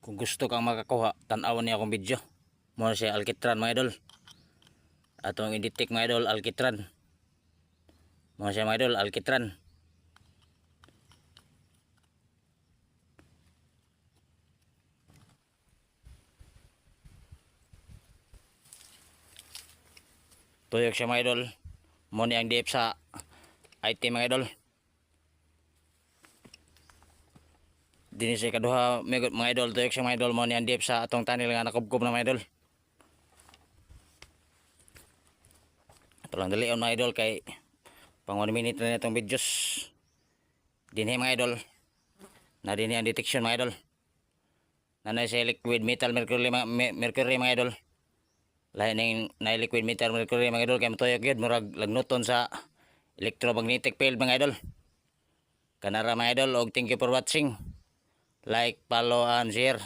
Kung gusto kang makakuha, tanawan niya akong video. Muna siya alkitran mga idol. Atong i-detect mga idol, alkitran. Muna siya mga idol, alkitran. Tuyok siya mga idol. Muna ang dip sa item mga idol. Dini siya kaduha mga idol. Tuyok siya mga idol. Muna ang dip sa atong tanil nga nakubkob na mga idol. Ito lang dali mga idol kay pang 1 minute na itong videos. Dinhi mga idol. Na dinhi ang detection mga idol. Nanay sa liquid metal mercury mga idol. Lain ning na liquid metal mercury mga idol kay matuyok gyud murag lagnuton sa electromagnetic field mga idol. Kanara mga idol og thank you for watching. Like, follow and share.